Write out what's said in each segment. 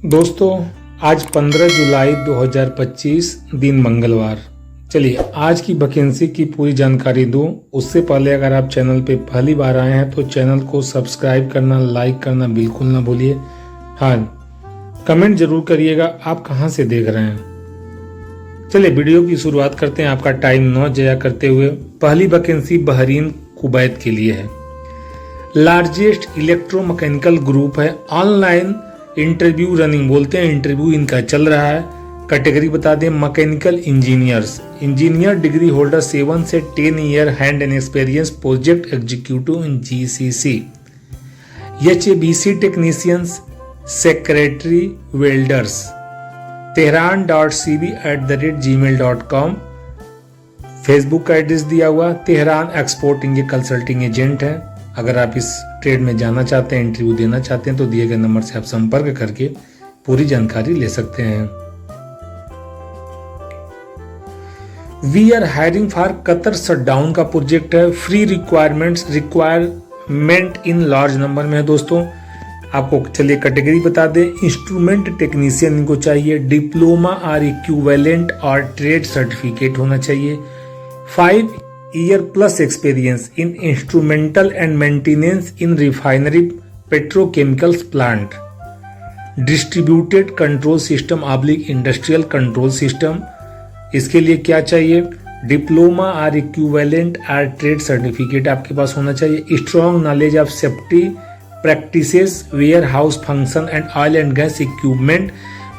दोस्तों, आज 15 जुलाई 2025 दिन मंगलवार। चलिए आज की वैकेंसी की पूरी जानकारी दूं। उससे पहले अगर आप चैनल पे पहली बार आए हैं तो चैनल को सब्सक्राइब करना, लाइक करना बिल्कुल ना भूलिए। हाँ, कमेंट जरूर करिएगा आप कहां से देख रहे हैं। चलिए वीडियो की शुरुआत करते हैं आपका टाइम न जाया करते हुए। पहली वैकेंसी बहरीन कुवैत के लिए है। लार्जेस्ट इलेक्ट्रोमैकेनिकल ग्रुप है। ऑनलाइन इंटरव्यू रनिंग बोलते हैं, इंटरव्यू इनका चल रहा है। कैटेगरी बता दें, mechanical engineers, engineer degree holder 7 से 10 year hand and experience, project executive in GCC, HABC technicians, secretary, welders. tehran.cv@gmail.com Facebook का एड्रेस दिया हुआ। तेहरान एक्सपोर्टिंग ये कंसल्टिंग एजेंट है। अगर आप इस ट्रेड में जाना चाहते हैं, इंटरव्यू देना चाहते हैं तो दिए गए नंबर से आप संपर्क करके पूरी जानकारी ले सकते हैं। We are hiring for Qatar shutdown का प्रोजेक्ट है। Free requirement in large number में है दोस्तों। आपको चलिए कैटेगरी बता दें, इंस्ट्रूमेंट टेक्नीशियन इनको चाहिए। डिप्लोमा और इक्विवेलेंट और ट्रेड सर्टिफिकेट होना चाहिए। 5 year plus experience in instrumental and maintenance in refinery petrochemicals plant, distributed control system oblique industrial control system. इसके लिए क्या चाहिए? डिप्लोमा और इक्विवेलेंट और ट्रेड सर्टिफिकेट आपके पास होना चाहिए। Strong knowledge of safety practices, warehouse function and oil and gas equipment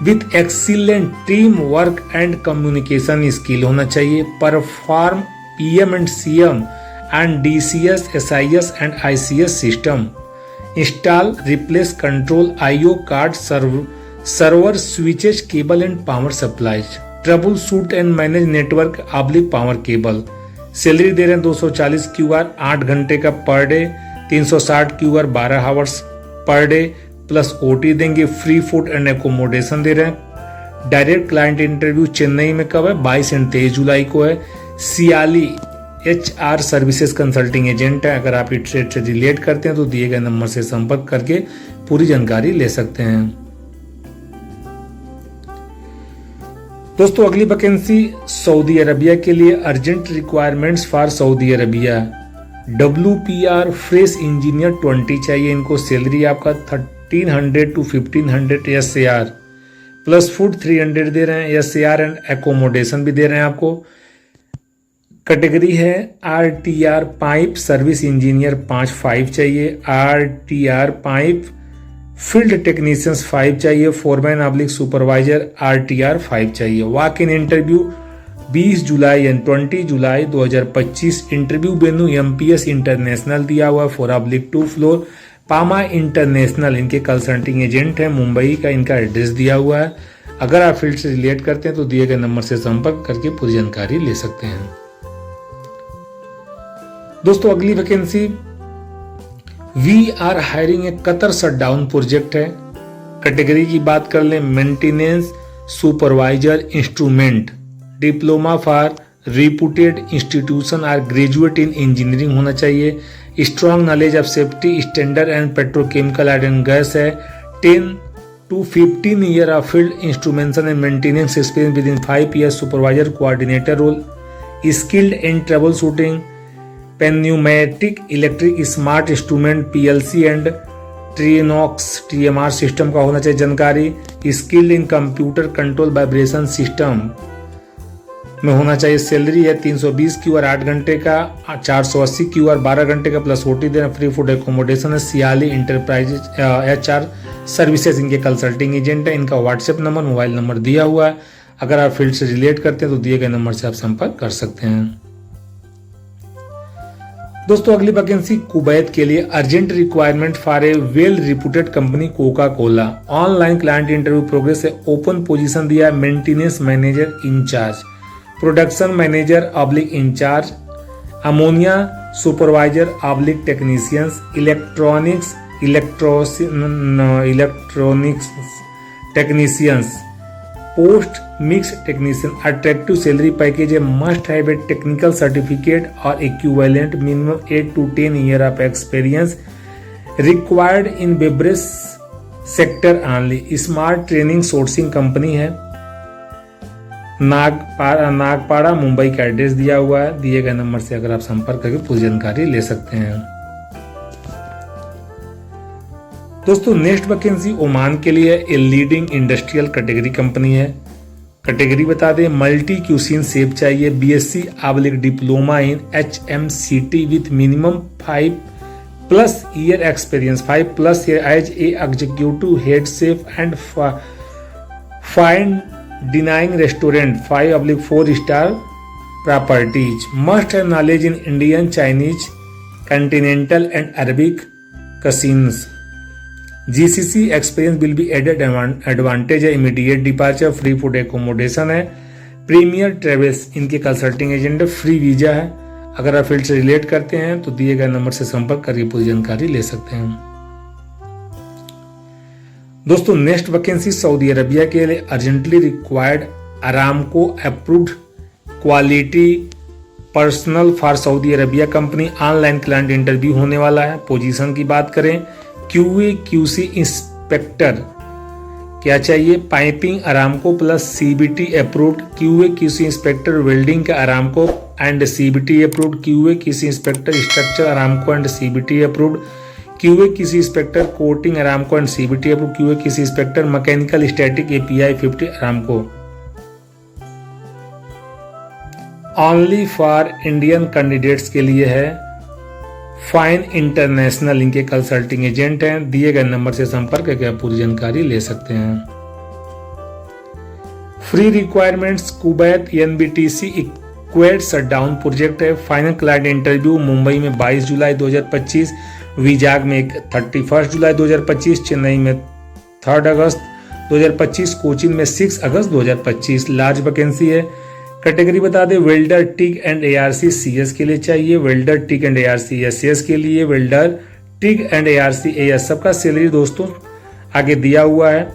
with excellent team work and communication skill होना चाहिए। Perform PM and CM and DCS, SIS and ICS system. Install, replace, control IO card, server switches, cable and power supplies. Troubleshoot and manage network oblique power cable. Salary दे रहे हैं 240 QR 8 घंटे का per day, 360 QR 12 hours per day plus OT देंगे। Free food and accommodation दे रहे हैं। Direct client interview Chennai में कब है? 22 और 23 जुलाई को है। सियाली HR सर्विसेज कंसल्टिंग एजेंट है। अगर आप इस ट्रेड से रिलेट करते हैं तो दिए गए नंबर से संपर्क करके पूरी जानकारी ले सकते हैं। दोस्तों अगली वैकेंसी सऊदी अरबिया के लिए। Urgent requirements for Saudi Arabia. WPR fresh engineer 20 चाहिए इनको। सैलरी आपका 1300 to 1500 SAR प्लस फूड 300 दे रहे हैं। SAR एंड एकोमोडेशन भी दे रहे हैं आपको। कैटेगरी है RTR पाइप सर्विस इंजीनियर 5 चाहिए। RTR पाइप फील्ड टेक्नीशियंस 5 चाहिए। फोरमैन ऑब्लिक सुपरवाइजर RTR 5 चाहिए। Walk in interview 20 July and 20 July 2025। Interview venue MPS international दिया हुआ 4/2 फ्लोर पामा इंटरनेशनल। इनके कंसल्टिंग एजेंट है, मुंबई का इनका एड्रेस दिया हुआ है। अगर आप फील्ड से रिलेट करते हैं तो दिए गए नंबर से संपर्क करके पूरी जानकारी ले सकते हैं। दोस्तों अगली vacancy we are hiring a Qatar shutdown project है। कैटेगरी की बात कर लें, maintenance supervisor instrument. Diploma for reputed institution और ग्रेजुएट इन इंजीनियरिंग होना चाहिए। Strong knowledge of safety standard and petrochemical and gas है। 10 to 15 year of field instrumentation and maintenance experience with in 5 year supervisor coordinator role. Skilled in trouble shooting, pneumatic electric smart instrument PLC and Triconex TMR system का होना चाहिए जानकारी। Skilled in computer control vibration system में होना चाहिए। Salary है 320 QR 8 घंटे का, 480 QR 12 घंटे का प्लस OT देना। फ्री फूड एकोमोडेशन है। सियाली इंटरप्राइजेज HR सर्विसेज इनके कंसल्टिंग एजेंट है। इनका व्हाट्सएप नंबर, मोबाइल नंबर दिया हुआ है। अगर आप फील्ड से रिलेट करते हैं तो दिए गए नंबर से आप संपर्क कर सकते हैं। दोस्तों अगली वैकेंसी कुवैत के लिए। Urgent requirement for a well reputed company Coca Cola. Online client interview progress है। ओपन पोजीशन दिया है maintenance manager incharge, production manager oblique incharge, ammonia supervisor oblique technicians, electronics technicians, post mix technician. Attractive salary package है। Must have a technical certificate और equivalent minimum 8 to 10 year of experience required in beverage sector only. Smart training sourcing company है, नागपाड़ा मुंबई का address दिया हुआ है। दिए गए number से अगर आप संपर्क करके पूरी जानकारी ले सकते हैं। दोस्तों नेक्स्ट वैकेंसी ओमान के लिए a leading industrial category company है। कैटेगरी बता दें, मल्टी क्यूसीन शेफ चाहिए, BSc oblique diploma in HMCT with minimum 5+ year experience, 5+ year as a executive head chef and fine dining restaurant 5/4 star properties. Must have knowledge in Indian, Chinese, continental and Arabic cuisines. GCC experience will be added advantage है। Immediate departure, free food accommodation है। Premier travels इनके consulting agent है, free visa है। अगर आप field से relate करते हैं तो दिए गए नंबर से संपर्क करके पूरी जानकारी ले सकते हैं। दोस्तों नेक्स्ट वैकेंसी सऊदी अरबिया के लिए urgently required Aramco approved quality personal for Saudi Arabia company. Online client interview होने वाला है। पोजीशन की बात करें, QA QC इंस्पेक्टर क्या चाहिए, piping Aramco plus CBT approved. QA QC inspector welding का Aramco and CBT approved. QA QC inspector structure Aramco and CBT approved. QA QC inspector coating Aramco and CBT approved. QA QC inspector mechanical static API 50 Aramco. Only for Indian candidates के लिए है। Fine international इनके consulting agent हैं। दिए गए number से संपर्क करके आप पूरी जानकारी ले सकते हैं। Free requirements Kuwait NBTC Equate shutdown project है। फाइनल क्लाइंट इंटरव्यू मुंबई में 22 जुलाई 2025, विजाग में 31 जुलाई 2025, चेन्नई में 3 अगस्त 2025, कोचिन में 6 अगस्त 2025। लार्ज वैकेंसी है। कैटेगरी बता दें, welder TIG and ARC CS के लिए चाहिए, welder TIG and ARC SAS के लिए, welder TIG and ARC AS। सबका सैलरी दोस्तों आगे दिया हुआ है।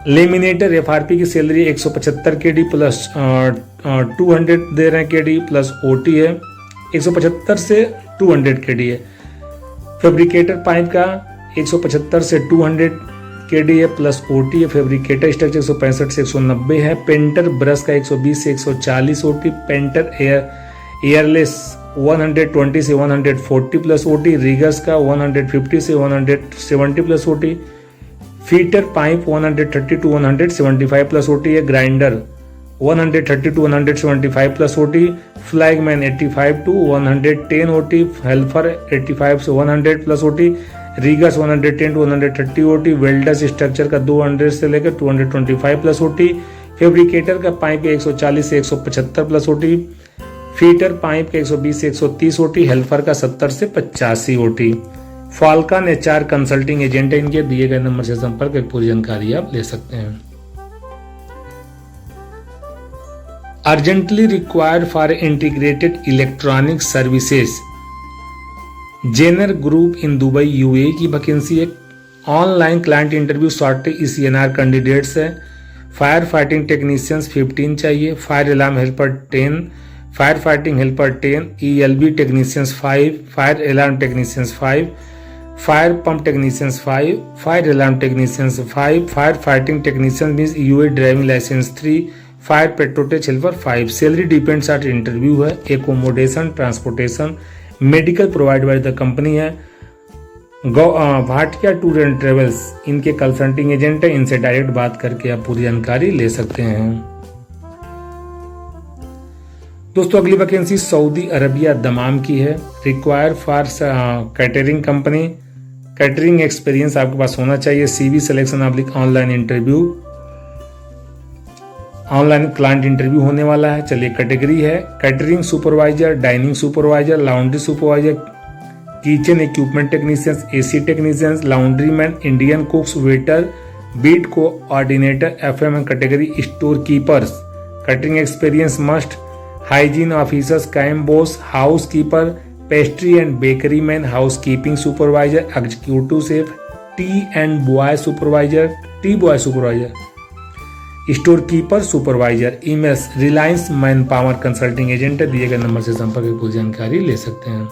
लेमिनेटर FRP की सैलरी 175 KD प्लस 200 दे रहे हैं KD प्लस OT है। 175 से 200 KD है। फैब्रिकेटर पाइप का 175 से 200 KD है प्लस OT है। फैब्रिकेटर स्ट्रक्चर 165 से 190 है। पेंटर ब्रश का 120 से 140 OT। पेंटर एयरलेस 120 से 140 प्लस OT। रिगर्स का 150 से 170 plus OT। Fitter pipe 130 to 175 plus OT है। Grinder 130 to 175 plus OT। Flagman 85 to 110 OT। Helper 85 से 100 plus OT। Riggers 110 to 130 OT। Welders structure का 200 से लेकर 225 प्लस OT। फैब्रिकेटर का pipe 140 से 175 प्लस OT। फीटर पाइप का 120 से 130 OT। हेल्पर का 70 से 85 OT। Falcon HR consulting agent है। इनके दिए गए नंबर से संपर्क कर पूरी जानकारी आप ले सकते हैं। Urgently required for integrated electronic services Zener group in Dubai UAE की वैकेंसी है। Online client interview shortage ECNR candidates है। फायर फाइटिंग टेक्नीशियंस 15 चाहिए। Fire alarm helper 10, fire fighting helper 10, ELB technicians 5, fire alarm technicians 5, fire pump technicians 5, fire alarm technicians 5, fire fighting technicians means UA driving license 3, fire Petrotech helper 5। Salary depends on interview है। Accommodation, transportation, medical provide by the company है। Bhatia tour and travels इनके consulting agent है। इनसे direct बात करके आप पूरी जानकारी ले सकते हैं। दोस्तों अगली वैकेंसी सऊदी अरबिया दमाम की है। Require for catering company. Catering experience आपके पास होना चाहिए। CV selection online interview, online client interview होने वाला है। चलिए कैटेगरी है catering supervisor, dining supervisor, laundry supervisor, kitchen equipment technicians, AC technicians, laundry man, Indian cooks, waiter, beat coordinator, FM category store keepers. Catering experience must. Hygiene officers, camp boss, house keeper, pastry and bakery man, house keeping supervisor, executive chef, tea boy supervisor, store keeper supervisor. Emails Reliance man power consulting agent है। दिए गए number से संपर्क कर पूरी जानकारी ले सकते हैं।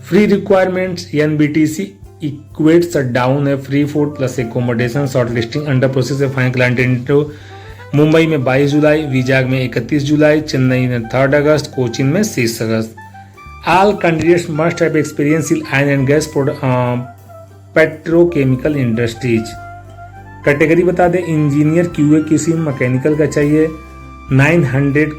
Free requirements NBTC Equate shutdown है, free food plus accommodation, short listing under process है, फाइन क्लाइंट इंटरव्यू मुंबई में 22 जुलाई, विजाग में 31 जुलाई, चेन्नई में 3 अगस्त, कोचिन में 6 अगस्त। All candidates must have experience in iron and gas petrochemical industries. Category बता दें, इंजीनियर क्यूए किसी मैकेनिकल का चाहिए, 900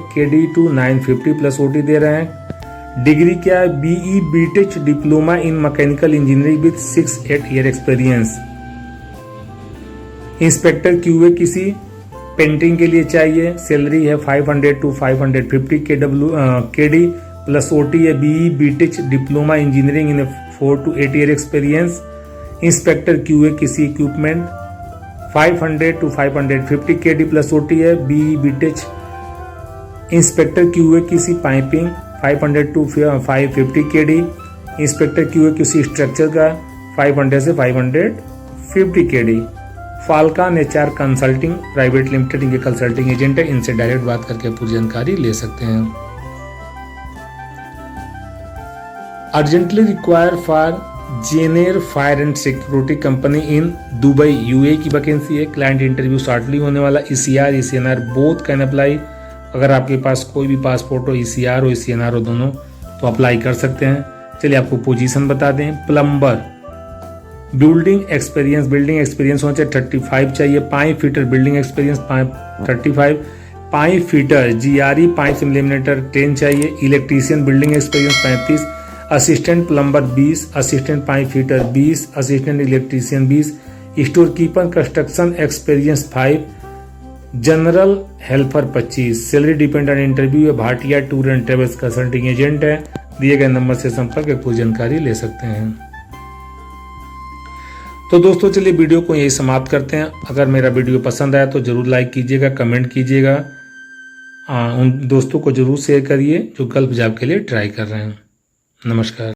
KD टू 950 प्लस OT दे रहे हैं। डिग्री क्या है, BE BTech diploma in mechanical engineering with 6-8 year experience. Inspector QA किसी पेंटिंग के लिए चाहिए, सैलरी है 500 टू 550 KD प्लस OT है, BE BTech diploma engineering in 4 to 8 year experience. Inspector QA किसी equipment 500 to 550 KD plus OT है, BE BTech। Inspector QA किसी piping 500 to 550 KD। Inspector QA किसी स्ट्रक्चर का 500 से 550 KD। Falcon HR consulting private limited इनके consulting agent है, इनसे direct बात करके पूरी जानकारी ले सकते हैं। Urgently require for Zener fire and security company in Dubai UAE की वैकेंसी है। क्लाइंट इंटरव्यू शॉर्टली होने वाला। ECR ECNR both can apply. अगर आपके पास कोई भी पासपोर्ट हो, ECR हो ECNR हो दोनों, तो अप्लाई कर सकते हैं। चलिए आपको पोजीशन बता दें। प्लम्बर, बिल्डिंग एक्सपीरियंस होना चाहिए 35 चाहिए। Pipe fitter building experience 35। Pipe fitter GRE pipe से लेमिनेटर 10 चाहिए। Electrician building experience 35। Assistant plumber 20। Assistant pipe fitter 20। Assistant electrician 20। Store keeper construction experience 5। General helper 25। Salary depend on interview है। Bhatia tour and travels consulting agent है। दिए गए number से संपर्क कर पूरी जानकारी ले सकते हैं। तो दोस्तों चलिए वीडियो को यही समाप्त करते हैं। अगर मेरा वीडियो पसंद आया तो जरूर लाइक कीजिएगा, कमेंट कीजिएगा, उन दोस्तों को जरूर शेयर करिए जो गल्फ जॉब के लिए ट्राई कर रहे हैं। नमस्कार।